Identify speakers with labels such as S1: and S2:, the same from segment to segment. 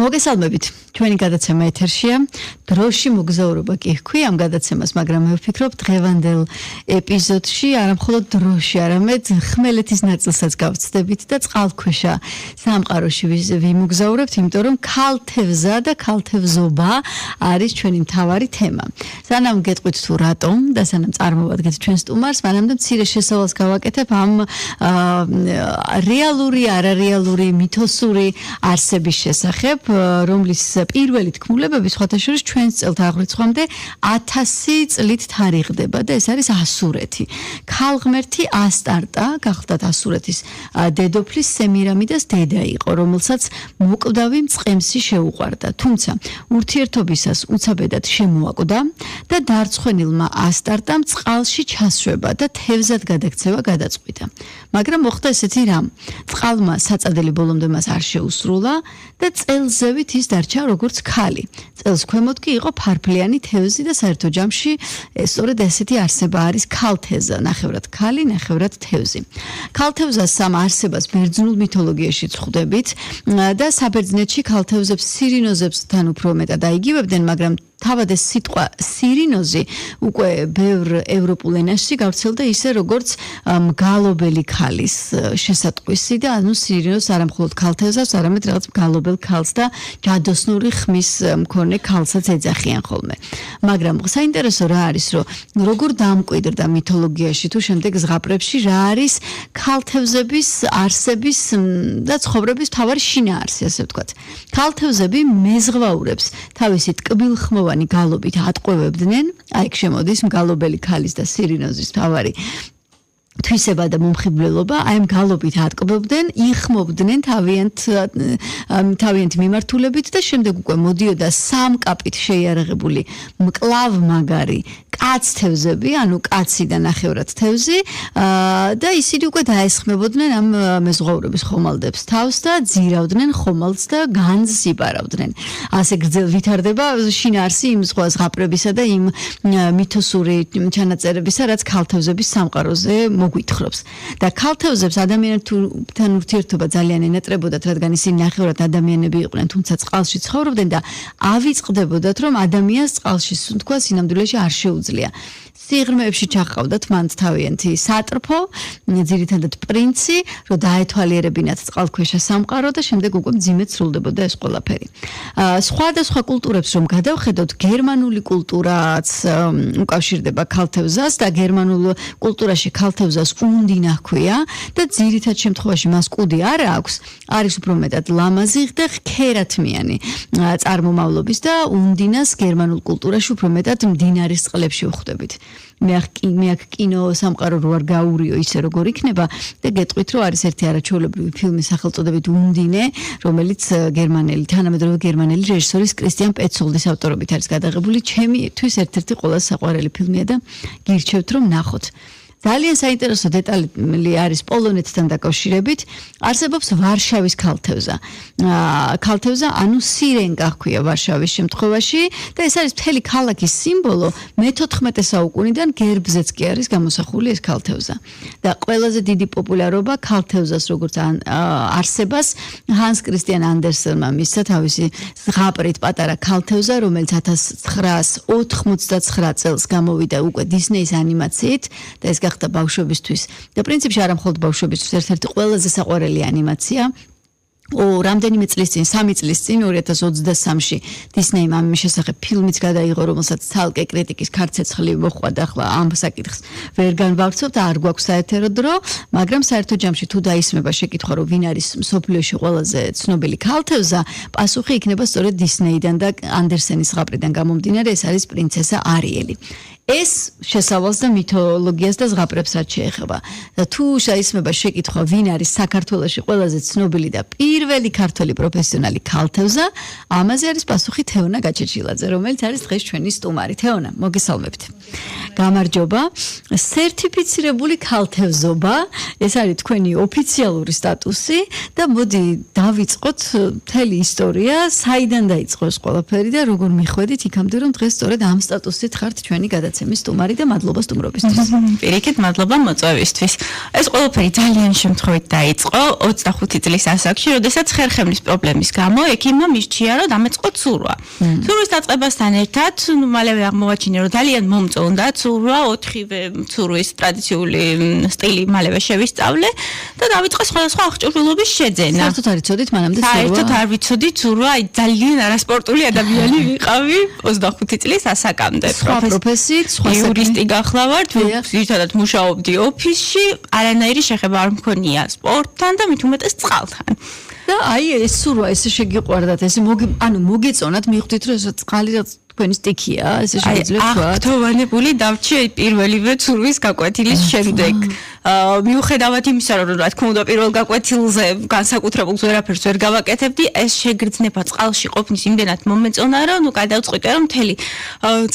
S1: მოგესალმებით. ჩვენი გადაცემა ეთერშია. დროში მოგზაურობა კი ჰქვია ამ გადაცემას, მაგრამ მე ვფიქრობ დღევანდელ ეპიზოდში არა მხოლოდ დროში, არამედ ხმელეთის ნაწილსაც გავცდებით და წყალქვეშა სამყაროში ვიმოგზაურებთ, იმიტომ რომ ქალთევზა და ქალთევზობა არის ჩვენი მთავარი თემა. სანამ გეტყვით თუ რატომ და სანამ წარმოვადგეთ ჩვენ სტუმარს, მანამდე მცირე შესავალს გავაკეთებ ამ რეალური, არარეალური, მითოსური არსების შესახებ, რომლის პირველი თქმულებები სხვათა შორის ჩვენს წელთაღრიცხვამდე 1000 წლით თარიღდება და ეს არის ასურეთი. ქალღმერთი ასტარტა, გახლდათ ასურეთის დედოფლის სემირამიდას დედა იყო, რომელსაც მოკვდავი მწყემსი შეუყვარდა. თუმცა ურთიერთობისას უცაბედად შემოაკვდა და დარცხვენილმა ასტარტამ წყალში ჩასშვება და თევზად გადაქცევა გადაწყვიტა. მაგრამ მოხდა ესეთი რამ. წყალმა საწადელი ბოლომდე მას არ შეუსრულა და წელზევით ის დარჩა როგორც ქალი. წელს ქვემოთ კი იყო ფარფლიანი თევზი და საერთო ჯამში სწორედ ესეთი არსება არის ქალთევზა, ნახევრად ქალი, ნახევრად თევზი. ქალთევზას ამ არსებას ბერძნულ მითოლოგიაში ვხვდებით და საბერძნეთში ქალთევზებს სირინოზებსთან უფრო მეტად აიგივებდნენ, მაგრამ თავად ეს სიტყვა სირინოზი უკვე ბევრ ევროპულ ენაში გავრცელდა ისე როგორც მგალობელი ქალის შესატყვისი და ანუ სირინოზს არა მხოლოდ ქალთევზას, არამედ რაღაც მგალობელ ქალს და ჯადოსნური ხმის მქონე ქალსაც ეძახიან ხოლმე. მაგრამ საინტერესო რა არის, რომ როგორ დამკვიდრდა მითოლოგიაში თუ შემდეგ ზღაპრებში რა არის ქალთევზების არსების და ცხოვრების მთავარი შინაარსი, ასე ვთქვათ. ქალთევზები მეზღვაურებს თავისი ტკბილხმოვანი გალობით ატყვევებდნენ, აი იქ შემოდის მგალობელი ქალის და სირინოზის მთავარი თვისება და მომხიბვლელობა, აი ამ გალობით ატკბებდნენ, იხმობდნენ თავიანთი მიმართულებით და შემდეგ უკვე მოდიოდა სამკაპით შეიარაღებული მკლავმაგარი კაცთევზები, ანუ კაცი და ნახევრად თევზი და ისინი უკვე დაესხმებოდნენ ამ მეზღვაურების ხომალდებს თავს და ძირავდნენ ხომალდს და განძს იბარავდნენ. ასე ვითარდება შინაარსი იმ სხვა ზღაპრებისა და იმ მითოსური ჩანაწერებისა, რაც ქალთევზების სამყაროზე მოგვითხრობს. და ქალთევზებს ადამიანთან ურთიერთობა ძალიან ენატრებოდათ, რადგან ისინი ნახევრად ადამიანები იყვნენ, თუმცა წყალში ცხოვრობდნენ და ავიწყდებოდათ, რომ ადამიანს წყალში სუნთქვა სინამდვილეში არ შეუძლია. სიღრმეებში ჩაჰყავდათ მან თავიანთი სატრფო, ძირითადად პრინცი, რომ დაეთვალიერებინათ წყალქვეშა სამყარო და შემდეგ უკვე მძიმედ სრულდებოდა ეს ყველაფერი. სხვადასხვა კულტურებს რომ გადავხედოთ, გერმანული კულტურაც უკავშირდება ქალთევზას და გერმანულ კულტურაში ქალთევზას უნდინა ჰქვია და ძირითად შემთხვევაში მას კუდი არ აქვს, არის უფრო მეტად ლამაზი და ხქერათმიანი წარმომავლობის და უნდინას გერმანულ კულტურაში უფრო მეტად მდინარის წყლებში ვხვდებით. მე აქ კინო სამყარო რო არ გაურიო ისე როგორ იქნება და გეტყვით რომ არის ერთი არაჩვეულებრივი ფილმი სახელწოდებით უნდინე, რომელიც თანამედროვე გერმანელი რეჟისორის კრისტიან პეტცოლდის ავტორობით არის გადაღებული. ჩემთვის ერთ-ერთი ყველაზე საყვარელი ფილმია და გირჩევთ რომ ნახოთ. ძალიან საინტერესო დეტალი არის პოლონეთთან დაკავშირებით. არსებობს ვარშავის ქალთევზა. ქალთევზა, ანუ სირენკა ჰქვია ვარშავის შემთხვევაში და ეს არის მთელი ქალაქის სიმბოლო. მე-14 საუკუნიდან გერბზეც კი არის გამოსახული ეს ქალთევზა. და ყველაზე დიდი პოპულარობა ქალთევზას როგორც არსებას ჰანს კრისტიან ანდერსენმა მისცა თავისი ზღაპრით პატარა ქალთევზა, რომელიც 1989 წელს გამოვიდა უკვე დისნეის ანიმაციით და ეს გახდა ბავშვებისთვის და პრინციპში არა მხოლოდ ბავშვებისთვის ერთ-ერთი ყველაზე საყვარელი ანიმაცია. რამდენიმე წლის წინ, 3 წლის წინ 2023-ში დისნეიმ ამ შესახებ ფილმიც გადაიღო, რომელსაც ცალკე კრიტიკის ქარცეცხლი მოჰყვა და ახლა ამ საკითხს ვერ განვავრცობთ, არ გვაქვს საერთო დრო, მაგრამ საერთო ჯამში თუ დაისმება შეკითხვა, რომ ვინ არის მსოფლიოში ყველაზე ცნობილი ქალთევზა, პასუხი იქნება სწორედ დისნეიდან და ანდერსენის ზღაპრიდან გამომდინარე, ეს არის პრინცესა არიელი. ეს შესავალს და მითოლოგიას და ზღაპრებსაც შეეხება. და თუ შეისმება შეკითხვა, ვინ არის საქართველოში ყველაზე ცნობილი და პირველი ქართველი პროფესიონალი ქალთევზა, ამაზე არის პასუხი თეონა გაჩეჩილაძე, რომელიც არის დღეს ჩვენი სტუმარი. თეონა, მოგესალმებით. გამარჯობა. სერტიფიცირებული ქალთევზობა, ეს არის თქვენი ოფიციალური სტატუსი და მოდი დავიწყოთ მთელი ისტორია, საიდან დაიწყო ეს ყველაფერი და როგორ მიხვედით იქამდე, რომ დღეს სწორედ ამ სტატუსით ხართ ჩვენი გადაცემის გადაცემის სტუმარი და მადლობა სტუმრობისთვის.
S2: პირიქით მადლობა მოწვევისთვის. ეს ყველაფერი ძალიან შემთხვევით დაიწყო 25 წლის ასაკში, როდესაც ხერხემლის პრობლემის გამო ექიმმა მირჩია, რომ დამეწყო ცურვა. ცურვის დაწყებასთან ერთად, მალევე აღმოვაჩინა, რომ ძალიან მომწონდა ცურვა, 4-ვე ცურვის ტრადიციული სტილი მალევე შევისწავლე და დავიწყე სხვადასხვა აღჭურვილობის შეძენა.
S1: საერთოდ არ იცოდით მანამდე ცურვა?
S2: საერთოდ არ ვიცოდი ცურვა, ძალიან არასპორტული ადამიანი ვიყავი 25 წლის ასაკამდე.
S1: სხვა პროფესიით, სხვა
S2: იურისტი გახლავართ, ზირთადად მუშაობდი ოფისში, არანაირი შეხება არ მქონია სპორტთან და მით უმეტეს წყალთან.
S1: და აი ეს ცურვა ესე შეგიყვარდათ, ესე მოგეწონათ, მიხვდით რომ ეს წყალი რაც თქვენი სტიქია, ესე შეიძლება თქვა.
S2: აღთოვანებული დავჭი პირველივე ცურვის გაკვეთილის შემდეგ. მიუხედავად იმისა, რომ რა თქმა უნდა პირველ გაკვეთილზე განსაკუთრებულს ვერაფერს ვერ გავაკეთებდი, ეს შეგრძნება წყალში ყოფნის იმდენად მომეწონა, რომ გადავწყვიტე, რომ მთელი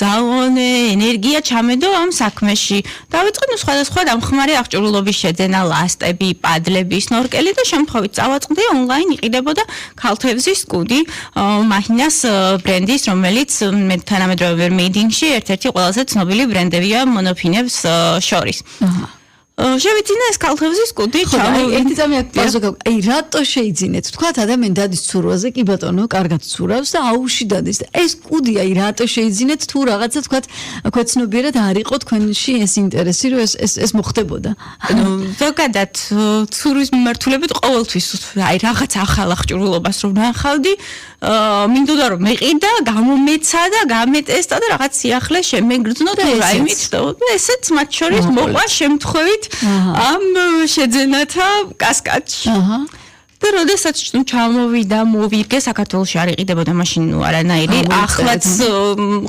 S2: ძალონე, ენერგია ჩამედო ამ საქმეში. დავიწყე სხვადასხვა დამხმარე აღჭურვილობის შეძენა, ლასტები, პადლები, სნორკელი და შემთხვევით წავაწყდი ონლაინ იყიდებოდა ქალთევზის კუდი, მაჰინას ბრენდის, რომელიც თანამედროვე ვერმეიდინგში ერთ-ერთი ყველაზე ცნობილი ბრენდებია მონოფინებს შორის. შევიძინე ეს ქალთევზის კუდი,
S1: ერთი წამი აქ პაზო გაქვს. აი რატო შეიძინეთ? თქვათ ადამიანი დადის ცურვაზე, კი ბატონო, კარგად ცურავს და აუში დადის. ეს კუდი აი რატო შეიძინეთ? თუ რაღაცა თქვათ, ქვეცნობიერად არ იყო თქვენში ეს ინტერესი, რომ ეს მოხდებოდა.
S2: ზოგადად ცურვის მიმართულებით ყოველთვის აი რაღაც ახალ აღჭურვილობას რომ ნახავდი, მინდოდა რომ მეყიდა, გამომეცა და გამეტესტა და რაღაც სიახლე შემეგრძნო და რაიმე ცდოდა. ესეც მათ შორის მოყვა შემთხვევით ამ შეძენათა კასკადში. და როდესაც ჩამოვიდა, მოვიგე საქართველოში არ იყიდებოდა მაშინ არანაირი ახლაც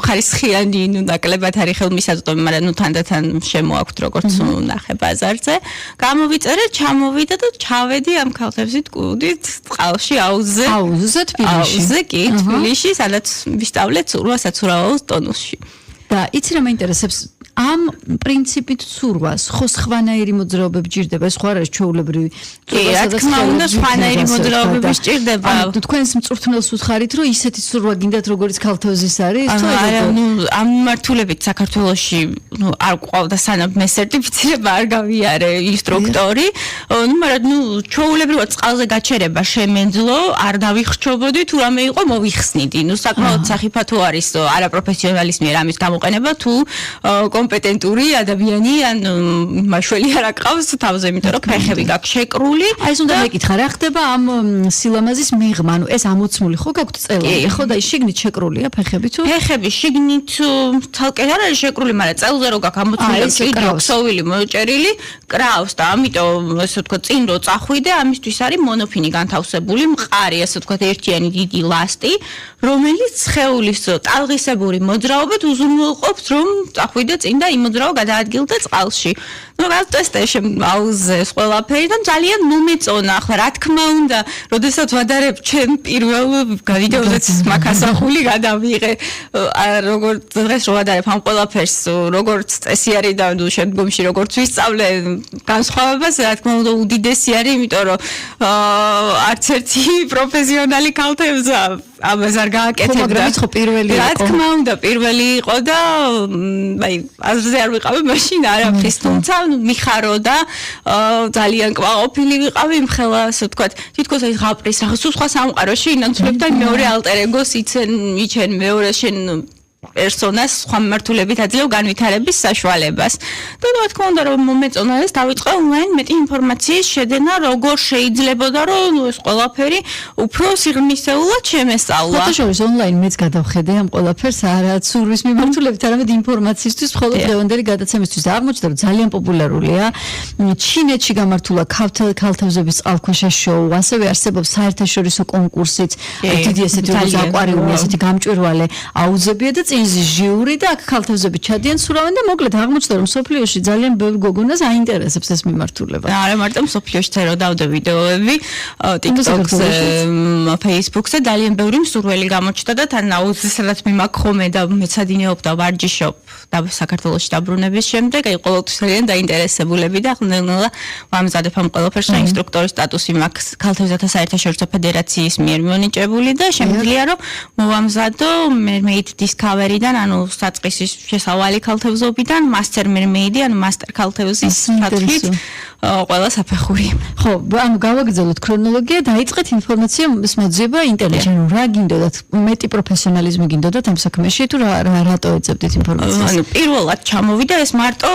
S2: ხარისხიანი ნაკლებად არის ხელმისაწვდომი, მაგრამ თანდათან შემოაქვთ როგორც ნახე ბაზარზე. გამოვიწერე, ჩამოვიდა და ჩავედი ამ ქალთევზით კუდით წყალში აუზზე.
S1: აუზზე თბილისში.
S2: აუზზე კი თბილისში, სადაც ვისწავლე ცურვა საცურაოს ტონუსში.
S1: და იცი რა მაინტერესებს ამ პრინციპით ცურვას ხო სხვანაირი მოძრაობები ჭირდება, სხვა არის ჩვეულებრივი.
S2: რა თქმა უნდა, სხვანაირი მოძრაობები ჭირდება.
S1: თქვენს მწვრთნელს უთხარით, რომ ისეთი ცურვა გინდათ, როგორც ქალთევზის არის, თუ
S2: არა, ამ მიმართულებით საქართველოში არ ყავდა სანამ მე სერტიფიცირება არ გავიარე ინსტრუქტორი, მაგრამ ჩვეულებრივად წყალზე გაჩერება შემეძლო, არ დავიხჩობოდი, თუ რამე იყო მოვიხსნიდი. საკმაოდ სახიფათო არის არაპროფესიონალის მიერ ამის გამოყენება, თუ კომპეტენტური ადამიანი ან მაშველი არ აკავს თავზე, იმიტომ რომ ფეხები გაქვს შეკრული.
S1: აი ეს უნდა მეკითხა, რა ხდება ამ სილამაზის მიღმა? ანუ ეს ამოცმული ხო გაქვთ წელზე? ხო და შიგნით შეკრულია ფეხები თუ?
S2: ფეხები შიგნით თალკე არ არის შეკრული, მაგრამ წელზე რო გაქვს ამოცმული, კიდე ქსოვილი მოჭერილი, კრავს და ამიტომ ესე ვთქვათ, წინ რო წახვიდე, ამისთვის არის მონოფინი განთავსებული, მყარი ესე ვთქვათ, ერთიანი დიდი ლასტი, რომელიც სხეულის ტალღისებური მოძრაობით უზრუნველყოფს, რომ წახვიდე წინ და იმოძრაო გადაადგილდე წყალში. გავტესტე აუზზე ყველაფერი და ძალიან მომეწონა. ახლა რა თქმა უნდა, როდესაც ვადარებ ჩემ პირველ ვიდეოზეც მაგასახული გადავიღე. როგორც დღეს რო ვადარებ ამ ყველაფერს, როგორც წესი არის და შემდგომში როგორც ვისწავლე განსხვავებას, რა თქმა უნდა, უდიდესი არის, იმიტომ რომ არც ერთი პროფესიონალი ქალთევზა ამას არ გააკეთებდა.
S1: მაგრამ ხო პირველი იყო.
S2: რა თქმა უნდა, პირველი იყო და აი აზრზე არ ვიყავი მაშინ არაფრის, თუმცა მიხარო და ძალიან კვაყოფილი ვიყავი იმხელა, ასე ვთქვათ, თითქოს აი ღაპრის რაღაც სხვა სამყაროში ინაცვლებ და მეორე ალტერ-ეგოს იჩენ მეორე შენ პერსონას სხვა მიმართულებით აძლევ განვითარების საშუალებას. და რა თქმა უნდა რომ მომეწონა ეს დავიწყე ონლაინ მეტი ინფორმაციის შეძენა, როგორ შეიძლებოდა რომ ეს ყველაფერი უფრო სიღრმისეულად შემესწავლა.
S1: ფოტოშოპის ონლაინ მეც გადავხედე ამ ყველაფერს, არა ცურვის მიმართულებით, არამედ ინფორმაციისთვის, მხოლოდ დღევანდელი გადაცემისთვის. აღმოჩნდა რომ ძალიან პოპულარულია. ჩინეთში გამართულა ქალთევზების წყალქვეშა შოუ, ასევე არსებობს საერთაშორისო კონკურსიც, დიდი ესეთი აკვარიუმი, ესეთი გამჭვირვალე აუზებია და ჟიური და აქ ქალთევზები ჩადიან, სურავენ და მოკლედ აღმოჩნდა რომ სოფლიოში ძალიან ბევრ გოგონას აინტერესებს ეს მიმართულება.
S2: არა მარტო სოფლიოში წერო დავდე ვიდეოები, TikTok-ზე, Facebook-ზე ძალიან ბევრი მსურველი გამოჩნდა და თან აუზზე სადაც მიმაქხომე და მეცადინეობდა ვარჯიშობ და საქართველოში დაბრუნების შემდეგ, აი ყოველთვის ძალიან დაინტერესებულები და ხნელა ვამზადებ ამ ყველაფერს და ინსტრუქტორის სტატუსი მაქვს ქალთევზათა საერთაშორისო ფედერაციის მიერ მონიჭებული და შემიძლია რომ მოვამზადო Mermaid Discovery შავერიდან, ანუ საწყისის შესავალი ქალთევზობიდან, master mermaid-ი, ანუ master ქალთევზის საფრთხით ყველა საფეხური.
S1: ხო, ანუ გავაგრძელოთ ქრონოლოგია, დაიწყეთ ინფორმაციის მოძიება ინტერნეტში. რა გინდოდათ? მეტი პროფესიონალიზმი გინდოდათ ამ საქმეში თუ რატო ეძებდით ინფორმაციას?
S2: ანუ პირველად ჩამოვიდა ეს მარტო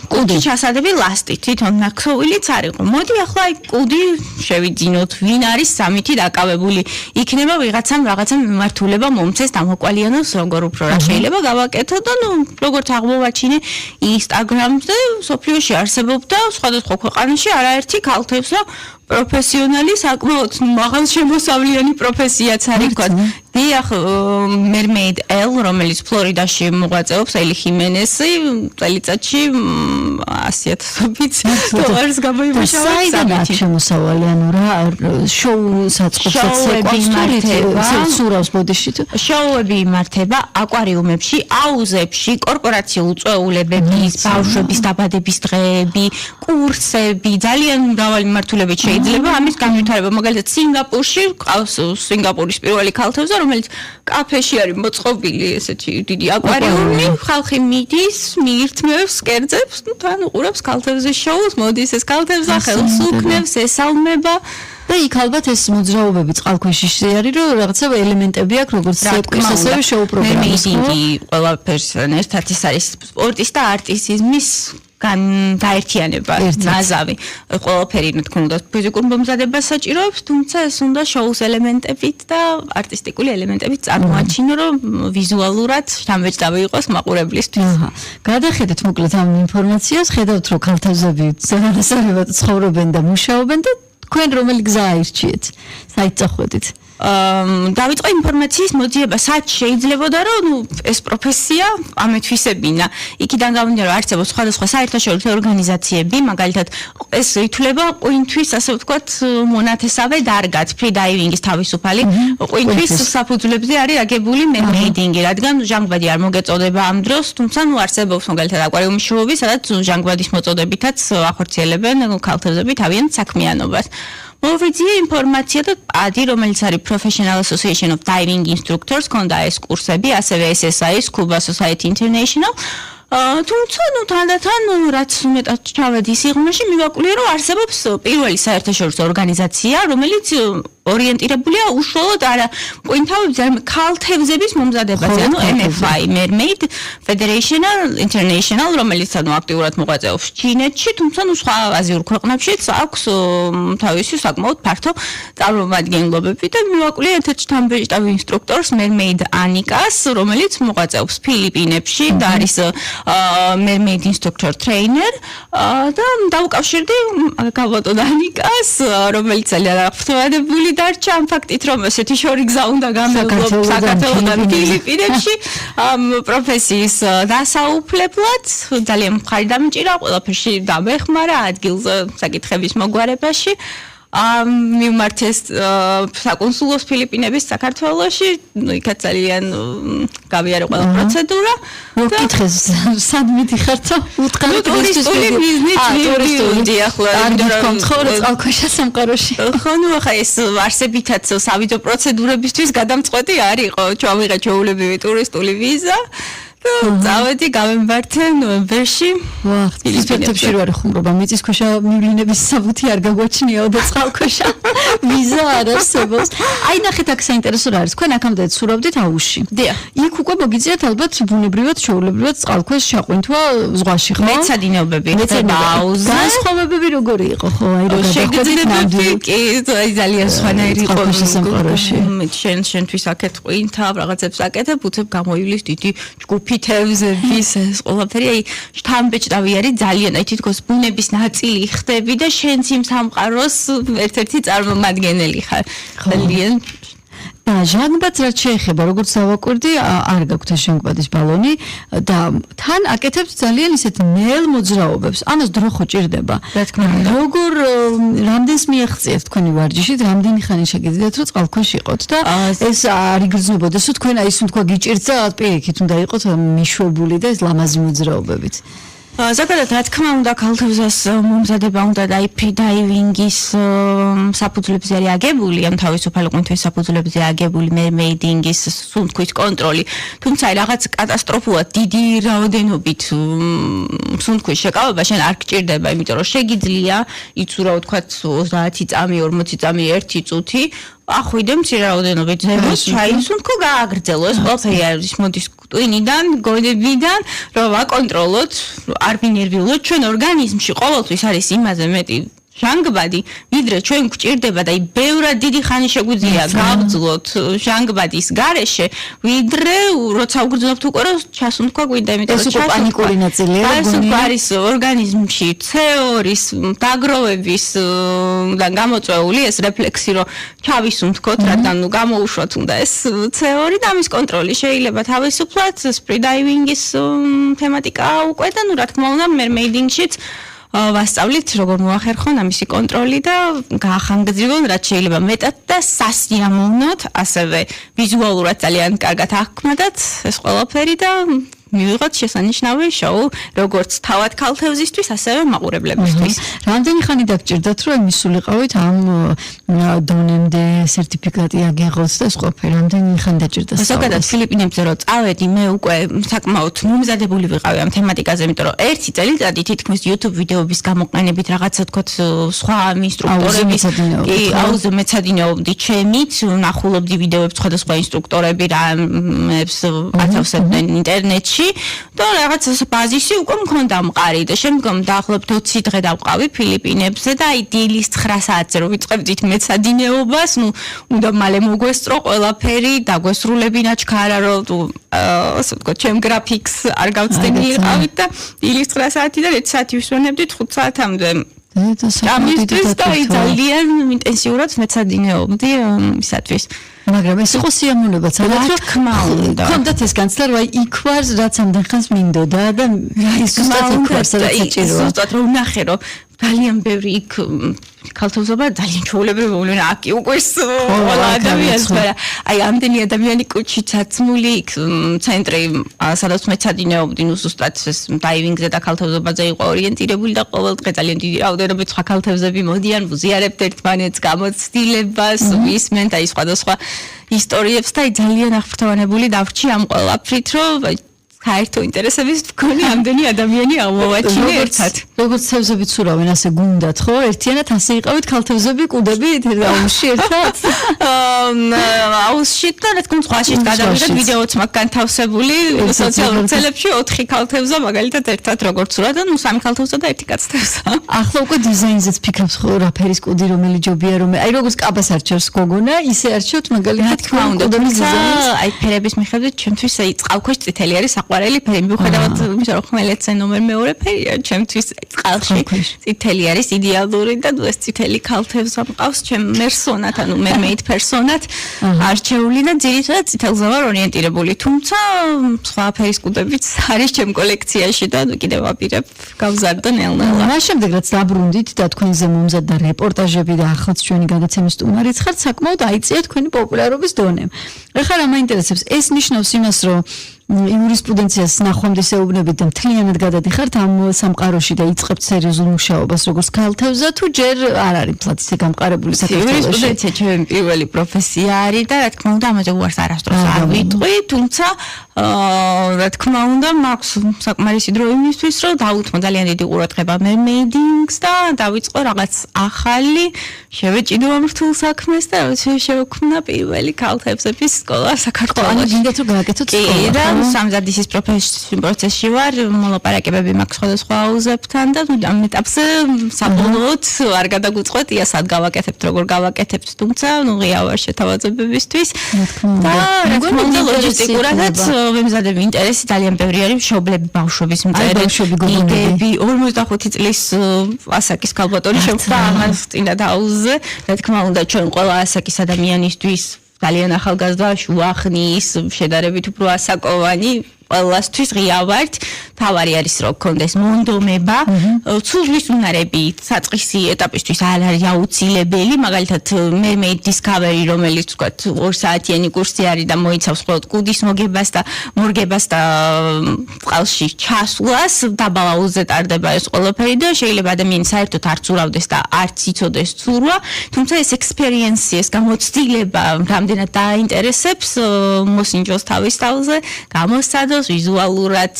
S2: კუდი ჩასადები ლასტით, თვითონ ნახსოვილიც არ იყო. მოდი ახლა აი კუდი შევიძინოთ, ვინ არის სამითი დაკავებული. იქნება ვიღაცამ რაღაცა მიმართულება მომცეს დამოყვალიანოს, როგორ უფრო რა შეიძლება გავაკეთოთ და ნუ როგორც აღმოვაჩინე Instagram-ზე სოფლიოში არსებობდა სხვადასხვა ქვეყანაში არაერთი ქალთევზა პროფესიონალი საკმაოდ მაღალ შემოსავლიანი პროფესიაც არის თქვა. დიახ, mermaid L, რომელიც ფლორიდაში მოღვაწეობს, ელი ხიმენესი, წელიწადში 100,000-ობით დოლარს გამოიმუშავა.
S1: საიდან აქვს შემოსავალი, ანუ რა შოუ საწყობსაც ეკონსტრუირებს, სურავს ბოდიში თუ
S2: შოუები იმართება აკვარიუმებში, აუზებში, კორპორაციულ წვეულებების, ბავშვების დაბადების დღეები, კურსები, ძალიან მრავალი მიმართულებით შეიძლება ამის განვითარება. მაგალითად, სინგაპურში ყავს სინგაპურის პირველი ქალთევზა, რომელიც კაფეში არის მოწყობილი ესეთი დიდი აკვარიუმი, ხალხი მიდის, მიირთმევს, კერძებს, ნუ თან უყურებს ქალთევზის შოუს, მოდის ეს ქალთევზა, ხელს უკნევს, ესალმება.
S1: და იქ ალბათ ეს მოძრაობები წყალქვეშში არის, რომ რაღაცა ელემენტები აქვს, როგორც სეტკვის, ასევე შოუ პროგრამის.
S2: ყველაფერს ერთად ის არის სპორტის და არტისტიზმის გაერთიანება, ნაზავი. ყველაფერი თქო უნდა ფიზიკურ მომზადებას საჭიროებს, თუმცა ეს უნდა შოუს ელემენტებით და არტისტიკული ელემენტებით წარმოაჩინო, რომ ვიზუალურად შთამბეჭდავი იყოს მაყურებლისთვის.
S1: გადახედეთ მოკლედ ამ ინფორმაციას, ხედავთ რომ ქალთევზები ზარასარევად ცხოვრობენ და მუშაობენ და თქვენ რომელი გზა აირჩიეთ? საით წახვედით?
S2: დავიწყო ინფორმაციის მოძიება, სად შეიძლებოდა რომ ეს პროფესია ამეთვისებინა. იქიდან გამომდინარე რომ არსებობს სხვადასხვა საერთაშორისო ორგანიზაციები, მაგალითად ეს ითვლება ყვინთვის, ასე ვთქვათ, მონათესავე დარგად, free diving-ის თავისუფალი ყვინთვის საფუძვლებზე არის აგებული mermaiding-ი, რადგან ჟანგბადი არ მოგეწოდება ამ დროს, თუმცა არსებობს მაგალითად აკვარიუმის შოუები, სადაც ჟანგბადის მოწოდებითაც ახორციელებენ ქალთევზები თავიანთ საქმიანობას. მოვიძიე ინფორმაცია და ADI, რომელიც არის Professional Association of Diving Instructors, ქონდა ეს კურსები, ასევე SSI, Scuba Society International. თუმცა თანდათან რაც მეტად ჩავედი სიღრმეში, მივაკვლიე რომ არსებობს პირველი საერთაშორისო ორგანიზაცია, რომელიც ორიენტირებულია უშუალოდ არა ყვინთავებზე, არამედ ქალთევზების მომზადებაზე, ანუ MFI, Mermaid Federation International, რომელიც აქტიურად მოღვაწეობს ჩინეთში, თუმცა სხვა აზიურ ქვეყნებშიც აქვს თავისი საკმაოდ ფართო წარმომადგენლობები და მივაკვლიე ერთ-ერთ შთამბეჭდავ ინსტრუქტორს, Mermaid Anikას, რომელიც მოღვაწეობს ფილიპინებში და არის mermaid instructor trainer და დავუკავშირდი გავატონ ანიკას, რომელიც ძალიან აღფრთოვანებული დარჩა ამ ფაქტით, რომ ესეთი შორი გზა უნდა გამევლო საქართველოსთან ფილიპინებში ამ პროფესიის დასაუფლებლად. ძალიან მხარი დამჭირა, ყველაფერში დამეხმარა ადგილზე საკითხების მოგვარებაში. მიმართეს საკონსულოს ფილიპინების საქართველოში, იქაც ძალიან გავიარე ყველა პროცედურა.
S1: მოკითხეს, სად მიდიხართ? უთხრათ
S2: ტურისტული ბიზნესი ახლა
S1: არ მქონე წყალქვეშა სამყაროში.
S2: ხო, ნუ ახლა ეს არსებითაც სავიზო პროცედურებისთვის გადამწყვეტი არ იყო, ჩავიღე ჩვეულებრივი ტურისტული ვიზა. წავედი გამემართე ნოემბერში.
S1: ვახ, ფერტებში რო არის ხუმრობა, მიწისქვეშა მივლინების საბუთი არ გაგვაჩნიაო და წყალქვეშა ვიზა არ არსებობს. აი ნახეთ აქ საინტერესო რა არის. თქვენ აქამდე ცურავდით აუზში.
S2: დიახ.
S1: იქ უკვე მოგიწიათ ალბათ ბუნებრივად, ჩვეულებრივად წყალქვეშ შეყვინთვა ზღვაში, ხო?
S2: მეცადინეობები ხდება აუზზე.
S1: განსხვავებები როგორი იყო, ხო? აი რა გადახვედით ნამდვილად.
S2: კი, ძალიან სხვანაირი იყო
S1: სამყაროში.
S2: შენთვის აქეთ ყვინთავ, რაღაცებს აკეთებ, უცებ გამოივლის დიდი ჯგუფი თევზების ეს ყველაფერი აი შთამბეჭდავი არის ძალიან აი თითქოს ბუნების ნაწილი ხდები და შენც იმ სამყაროს ერთ-ერთი წარმომადგენელი ხარ. ძალიან
S1: და ჟანგბადს რაც შეეხება, როგორც დავაკვირდი, არ გაქვთ ჟანგბადის ბალონი და თან აკეთებთ ძალიან ისეთ ნელ მოძრაობებს. ამას დრო ხო ჭირდება.
S2: რა თქმა უნდა.
S1: როგორ რამდენს მიაღწიეთ თქვენი ვარჯიშით, რამდენი ხანი შეგიძლიათ რომ წყალქვეშ იყოთ და ეს არ იგრძნობოდეს, თუ თქვენ აი ისე თქვა გიჭირთ და პირიქით უნდა იყოთ მიშვებული და ეს ლამაზი მოძრაობებით.
S2: ზოგადად რა თქმა უნდა ქალთევზას მომზადება უნდა დაივინგის საფუძვლებზე არის აგებული, ამ თავისუფალი ყვინთვის საფუძვლებზე აგებული მერმეიდინგის სუნთქვის კონტროლი. თუმცა რაღაც კატასტროფულად დიდი რაოდენობით სუნთქვის შეკავება შენ არ გჭირდება, იმიტომ რომ შეგიძლია იცურავ თქვა 30 წამი, 40 წამი 1 წუთი ახვიდე მცირე რაოდენობით ზემოს ჩაისუნთქო გააგრძელო ეს ყველაფერი არის მოდის ტვინიდან, გონებიდან რომ ვაკონტროლოთ არ ვინერვიულოთ ჩვენ ორგანიზმში ყოველთვის არის იმაზე მეტი ჟანგბადი, ვიდრე ჩვენ გვჭირდება და ბევრად დიდი ხანი შეგვიძლია გავძლოთ ჟანგბადის გარეშე, ვიდრე როცა უგრძნობთ უკვე რომ ჩასუნთქვა გვინდა, იმიტომ
S1: რომ ეს პანიკური ნაწილია,
S2: ეს არის ორგანიზმში CO2-ის დაგროვების და გამოწვეული ეს რეფლექსი, რომ ჩავისუნთქოთ, რადგან გამოუშვათ უნდა ეს CO2 და ამის კონტროლი შეიძლება თავისუფლად სპრიდაივინგის თემატიკა უკვე და რა თქმა უნდა მერმეიდინგშიც ვასწავლით როგორ მოახერხონ ამისი კონტროლი და გაახანგრძივონ რაც შეიძლება მეტად და სასიამოვნოდ ასევე ვიზუალურად ძალიან კარგად აღქმადათ ეს ყველაფერი და მივიღოთ შესანიშნავი შოუ როგორც თავად ქალთევზისთვის ასევე მაყურებლებისთვის.
S1: რამდენი ხანი დაგჭირდათ რომ მისულიყავით ამ დონემდე სერტიფიკატი აგიღოთ და ეს ყველაფერი რამდენი ხანი დაჭირდა?
S2: ზოგადად ფილიპინებზე რომ წავედი მე უკვე საკმაოდ მომზადებული ვიყავი ამ თემატიკაზე, იმიტომ რომ ერთი წელიწადი თითქმის YouTube ვიდეოების გამოყენებით რაღაცა თქოთ სხვა ინსტრუქტორების აუზე მეცადინეობდი ჩემით, ნახულობდი ვიდეოებს სხვადასხვა ინსტრუქტორები რამებს ათავსებდნენ ინტერნეტში და რაღაც ბაზისი უკვე მქონდა მყარი და შემდგომ დაახლოებით 20 დღე დავყავი ფილიპინებზე და აი დილის 9 საათზე რომ ვიწყებდით მეცადინეობას, ნუ უნდა მალე მოგვესწრო ყველაფერი, დაგვესრულებინა ჩქარა რომ ასე ვთქვათ, ჩემ გრაფიკს არ გავცდენილიყავით და დილის 9 საათიდან 1 საათი ვისვენებდით 5 საათამდე. ამისთვის და ძალიან ინტენსიურად მეცადინეობდი ისათვის.
S1: მაგრამ ეს იყო სიამოვნებაც,
S2: რა თქმა უნდა.
S1: ხონდათ ეს განცდა, რომ აი იქ ვარ, რაც ამდენ ხანს მინდოდა და ის ზუსტად იქ ვარ, სადაც საჭიროა.
S2: ზუსტად რომ ნახე, რომ ძალიან ბევრი იქ ქალთევზობა ძალიან ჩვეულებრივი მოვლენა აქ უკვე ყველა ადამიანს, მაგრამ აი ამდენი ადამიანი კუჩი ჩაცმული იქ ცენტრი, სადაც მეცადინეობდი, ნუ ზუსტად ეს დაივინგზე და ქალთევზობაზე იყო ორიენტირებული და ყოველდღე ძალიან დიდი რაოდენობით სხვა ქალთევზები მოდიან, ვუზიარებთ ერთმანეთს, გამოცდილებას, ვისმენ და ის სხვადასხვა ისტორიებს და ძალიან აღფრთოვანებული დავრჩი ამ ყველაფრით, რომ საერთო ინტერესების მქონე ამდენი ადამიანი აღმოვაჩინე ერთად.
S1: როგორც თევზები ცურავენ, ასე გუნდათ, ხო? ერთიანად ასე იყავით ქალთევზები, კუდები აუზში ერთად?
S2: აუზში და რა თქმა უნდა, სხვაში გადავიდეთ ვიდეოც მაგ განთავსებული სოციალურ ქსელებში 4 ქალთევზა მაგალითად ერთად როგორც ცურა და ნუ 3 ქალთევზა და 1 კაცთევზა.
S1: ახლა უკვე დიზაინზეც ფიქრობთ ხო რა ფერის კუდი რომელი ჯობია რომელი. აი როგორც კაბას არჩევს გოგონა, ისე არჩევთ მაგალითად
S2: თქმა უნდა, აი ფერების მიხედვით ჩემთვის აი წყალქვეშ წითელი არის ყვარელი ფერი მიუხედავად იმისა რომ ხმელეთზე ნომერ მეორე ფერია ჩემთვის წყალში წითელი არის იდეალური და ეს წითელი ქალთევზა მყავს ჩემ მერსონად ანუ მერმეიდ პერსონად არჩეული და ძირითადად წითელზე ვარ ორიენტირებული თუმცა სხვა ფერის კუდებიც არის ჩემ კოლექციაში და კიდევ ვაპირებ გავზარდო ნელ-ნელა.
S1: მას შემდეგ რაც დაბრუნდით და თქვენზე მომზადდა რეპორტაჟები და ახლაც ჩვენი გადაცემის სტუმარიც ხართ საკმაოდ აიწია თქვენი პოპულარობის დონე. ეხლა რა მაინტერესებს ეს ნიშნავს იმას რომ იურისპრუდენციას ნახვამდის ეუბნებით და მთლიანად გადადიხართ ამ სამყაროში და იწყებთ სერიოზულ მუშაობას როგორც ქალთევზა თუ ჯერ არ არის მთლად ისე გამყარებული საქართველოში.
S2: იურისპრუდენცია ჩემი პირველი პროფესია არის და რა თქმა უნდა ამაზე უარს არასდროს არ ვიტყვი, თუმცა რა თქმა უნდა მაქვს საკმარისი დრო იმისთვის რომ დავუთმო ძალიან დიდი ყურადღება მერმეიდინგს და დავიწყო რაღაც ახალი შევეჭიდო ამ რთულ საქმეს და შევქმნა პირველი ქალთევზების სკოლა საქართველოში.
S1: ანუ გინდათ რომ გააკეთოთ სკოლა.
S2: სამზადისის პროცესში ვარ, მოლაპარაკებები მაქვს სხვადასხვა აუზებთან და ამ ეტაპზე საბოლოოდ არ გადაგუწყვეტ იასად გავაკეთებთ, როგორ გავაკეთებთ, თუმცა ნუ ღია ვარ შეთავაზებებისთვის და რა თქმა უნდა ლოჯისტიკურადაც ვემზადები ინტერესი ძალიან ბევრი არის მშობლები, ბავშვების მწერები, 45 წლის ასაკის ქალბატონი შეხვდა ამას წინა აუზზე, რა თქმა უნდა ჩვენ ყველა ასაკის ადამიანისთვის ძალიან ახალგაზრდა, შუახნის, შედარებით უფრო ასაკოვანი ყველასთვის ღია ვართ. თავარი არის რომ გქონდეს მონდომება, ცურვის უნარები საწყისი ეტაპისთვის არ არის აუცილებელი, მაგალითად მე Discovery რომელიც თქვა 2 საათიანი კურსი არის და მოიცავს მხოლოდ კუდის მოგებას და მორგებას და წყალში ჩასვლას, დაბალაუზე ტარდება ეს ყველაფერი და შეიძლება ადამიანი საერთოდ არ ცურავდეს და არც იცოდეს ცურვა, თუმცა ეს experience, ეს გამოცდილება რამდენად დააინტერესებს, მოსინჯოს თავის თავზე, გამოსცადოს ვიზუალურად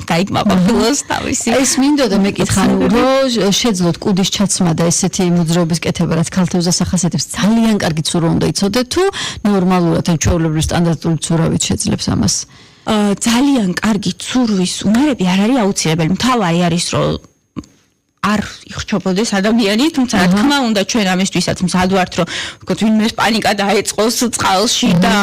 S2: დაიკმაყოფილოს თავისი.
S1: ეს მინდოდა მეკითხა, რომ შეძლოთ კუდის ჩაცმა და ესეთი მოძრაობის კეთება, რაც ქალთევზა ახასიათებს, ძალიან კარგი ცურვა უნდა იცოდეთ თუ ნორმალურად ჩვეულებრივი სტანდარტული ცურავით შეძლებს ამას?
S2: ძალიან კარგი ცურვის უნარები არ არის აუცილებელი. მთავარი არის რომ არ იხჩობოდეს ადამიანი, თუმცა რა თქმა უნდა ჩვენ ამისთვისაც მსად ვართ, რომ ვთქვათ ვინმეს პანიკა დაეწყოს წყალში და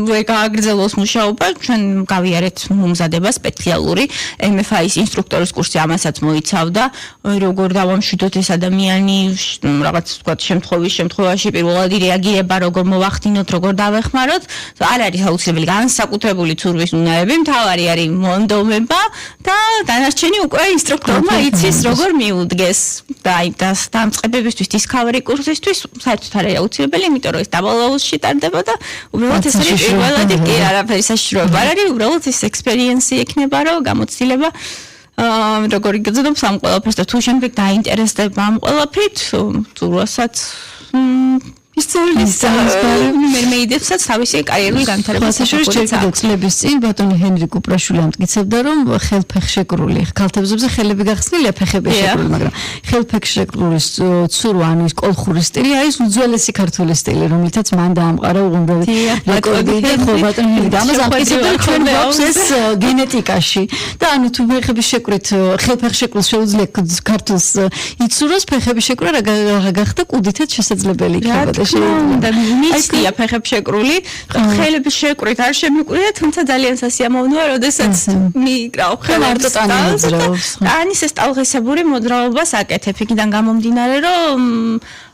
S2: ვერ გააგრძელოს მუშაობა, ჩვენ გავიარეთ მომზადება სპეციალური MFI-ის ინსტრუქტორის კურსი ამასაც მოიცავდა, როგორ დავამშვიდოთ ეს ადამიანი რაღაც ვთქვათ შემთხვევაში პირველად რეაგირება, როგორ მოვახდინოთ, როგორ დავეხმაროთ, არ არის აუცილებელი განსაკუთრებული ცურვის უნარები, მთავარი არის მონდომება და დანარჩენი უკვე ინსტრუქტორმა იცის როგორ მიუდგეს და დამწყებებისთვის Discovery კურსისთვის საერთოდ არ არის აუცილებელი, იმიტომ რომ ეს დაბალაუსში ტარდება და უბრალოდ ეს არის პირველადი კი არაფერი საშიშროება არ არის, უბრალოდ ეს experience იქნება, რომ გამოცდილება როგორ იგრძნობს ამ ყველაფერს და თუ შემდეგ დაინტერესდება ამ ყველაფრით, ცურვასაც ისწავლის მე იდეებსაც თავისი კარიერული განვითარების
S1: შესაძლებლობა წლების წინ ბატონი ჰენრი კუპრაშვილი ამტკიცებდა რომ ხელფეხშეკრული ქალთევზებზე ხელები გახსნილია ფეხები შეკრული მაგრამ ხელფეხშეკრული ცურვა ანუ ის კოლხური სტილი არის უძველესი ქართული სტილი რომელთაც მან დაამყარა უღუნდები რეკორდი და ხო ბატონი ჰენრი ამას ამტკიცებდა ჩვენ გვაქვს ეს გენეტიკაში და ანუ თუ ფეხების შეკრით ხელფეხშეკრულს შეუძლია ქართულს იცუროს ფეხების შეკრა რა გახდა კუდითაც შესაძლებელი იქნება და მისია ფეხებს შეკრული, ხელების შეკრით არ შემიკვირდა, თუმცა ძალიან სასიამოვნოა, როდესაც მიკრავ ხელებს მოძრაობს. ანის ეს ტალღისებური მოძრაობას აკეთებ, იქიდან გამომდინარე, რომ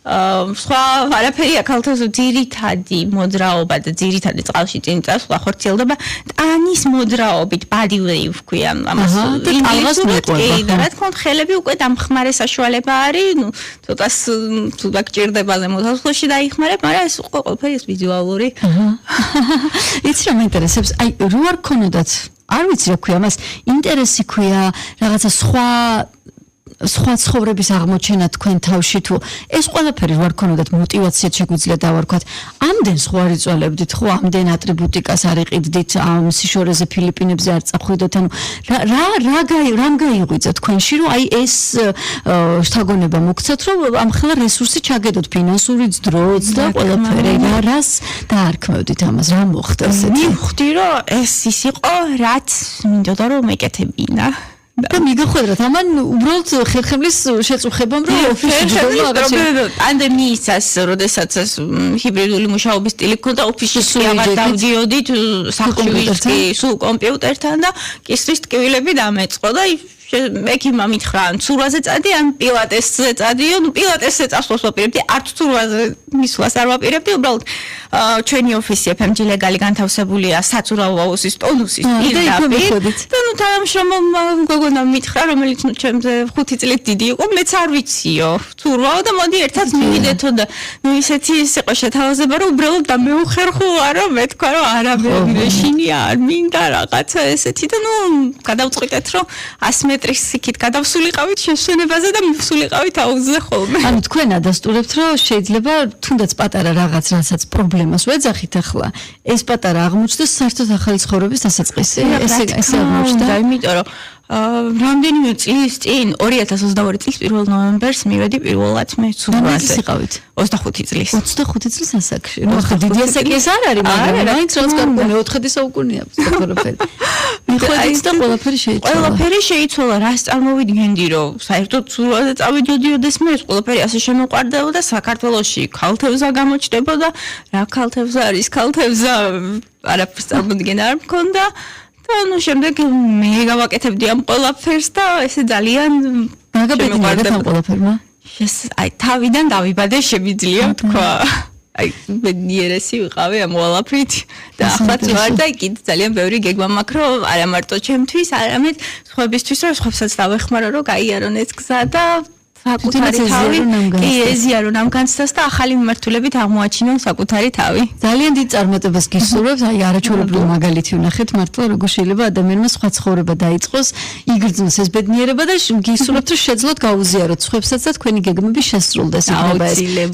S1: სხვა არაფერია ქალთევზო ძირითადი მოძრაობა და ძირითადი წყალში წინ წასვლა ხორციელდება ტანის მოძრაობით, body wave ქვია ამას. ინგლისურად კი და რა თქმა უნდა ხელები უკვე დამხმარე საშუალება არის, ნუ ცოტას თუ დაგჭირდება ზემოთასხლში დაიხმარებ, მაგრამ ეს ყველაფერი ეს ვიზუალური. იცი რა მეინტერესებს, აი რო არ ქონოდათ, არ ვიცი რა ქვია მას, ინტერესი ქვია, რაღაცა სხვა ცხოვრების აღმოჩენა თქვენ თავში თუ ეს ყველაფერი რო არ ქონოდათ мотивაციად შეგვიძლია დავარქვათ ამდენ სხვა რიწვალებდით ხო ამდენ ატრიბუტიკას არ იყიდდით ამ სიშორეზე ფილიპინებზე არ წახვიდოთ ანუ რამ გაიღვიძა თქვენში რომ აი ეს შთაგონება მოგცათ რომ ამხელა რესურსი ჩაგედოთ ფინანსურიც დროც და ყველაფერი რას დაარქმევდით ამას რა მოხდა ესეთი
S2: მივხვდი რომ ეს ის იყო რაც მინდოდა რომ მეკეთებინა
S1: და მიგახვედრათ ამან უბრალოდ ხერხემლის შეწუხებამ რომ
S2: პანდემიისას როდესაც ეს ჰიბრიდული მუშაობის სტილი ქონდა ოფისში აღარ დავდიოდით სახლში ვიყი სულ კომპიუტერთან და კისრის ტკივილები დამეწყო და მექიმა მითხრა ან ცურვაზე წადი ან პილატესზე წადიო ნუ პილატესზე წასვლას ვაპირებდი არც ცურვაზე მისვლას არ ვაპირებდი უბრალოდ ჩვენი ოფისი FMG ლეგალი განთავსებულია საცურავ აუზის ტონუსის პირდაპირ და ნუ თანამშრომელმა გოგონამ მითხრა რომელიც ნუ ჩემზე 5 წლით დიდი იყო მეც არ ვიციო ცურვაო და მოდი ერთად მივიდეთო და ნუ ისეთი ის იყო შეთავაზება რომ უბრალოდ დამეუხერხულა რომ მეთქვა რომ არა მეშინი არ მინდა რაღაცა ესეთი და ნუ გადავწყვიტეთ რომ 100 მეტრის იქით გადავსულიყავით შესვენებაზე და მივსულიყავით აუზზე ხოლმე.
S1: ანუ თქვენ ადასტურებთ, რომ შეიძლება თუნდაც პატარა რაღაც რასაც პრობლემას ვეძახით ახლა, ეს პატარა აღმოჩნდეს საერთოდ ახალი ცხოვრების დასაწყისი. ესე აღმოჩნდა.
S2: იმიტომ რომ რამდენიმე წლის წინ 2022 წლის 1 ნოემბერს მივედი პირველად მე ცურვაზე. 25 წლის.
S1: 25 წლის ასაკში. ნუ ახლა დიდი ასაკი ეს არ არის, მაგრამ მაინც რაც გარკვეულ მეოთხედი საუკუნეა ყველაფერი. მიხვედით და ყველაფერი შეიცვალა.
S2: ყველაფერი შეიცვალა, რას წარმოვიდგენდი, რომ საერთოდ ცურვაზე წავიდოდიოდეს მე ეს ყველაფერი ასე შემოყვარდებოდა საქართველოში ქალთევზა გამოჩნდებოდა, რა ქალთევზა არის ქალთევზა, არაფერს წარმოდგენა არ მქონდა. ანუ შემდეგ მე გავაკეთებდი ამ ყველაფერს და ესე ძალიან
S1: მაგაბედი ამ ყველაფერმა.
S2: აი თავიდან დავიბადე შემიძლია თქვა. აი ბედნიერესი ვიყავი ამ ყველაფრით და ახლა ვარ და კიდე ძალიან ბევრი გეგმა მაქვს რომ არა მარტო ჩემთვის, არამედ სხვებისთვის რომ სხვებსაც დავეხმარო რომ გაიარონ ეს გზა და საკუთარი თავი ეზიარონ ამ განცდას და ახალი მიმართულებით აღმოაჩინონ საკუთარი თავი.
S1: ძალიან დიდ წარმატებას გისურვებთ, აი არაჩვეულებრივი მაგალითი ვნახეთ მართლა როგორ შეიძლება ადამიანმა სხვა ცხოვრება დაიწყოს, იგრძნოს ეს ბედნიერება და გისურვებთ რომ შეძლოთ გაუზიაროთ სხვებსაც და თქვენი გეგმები შესრულდეს.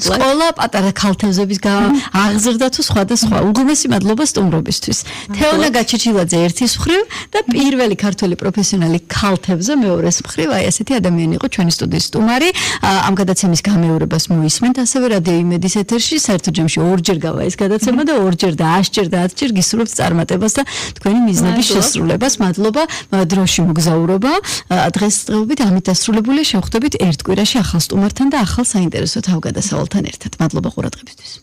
S1: სკოლა პატარა ქალთევზების აღზრდა თუ სხვა და სხვა. უგუნესი მადლობა სტუმრობისთვის. თეონა გაჩიჩილაძე ერთის მხრივ და პირველი ქართველი პროფესიონალი ქალთევზა მეორეს მხრივ, აი ასეთი ადამიანი იყო ჩვენი სტუდიის სტუმარი. ამ გადაცემის გამეორებას მოისმენთ ასევე რადიო იმედის ეთერში საერთო ჯამში ორჯერ გავა ეს გადაცემა და ორჯერ და 100ჯერ და 10ჯერ გისურვებთ წარმატებას და თქვენი მიზნების შესრულებას. მადლობა დროში მოგზაურობა. დღესდღეობით ამით დასრულებულია. შევხვდებით ერთ კვირაში ახალ სტუმართან და ახალ საინტერესო თავგადასავალთან ერთად. მადლობა ყურადღებისთვის.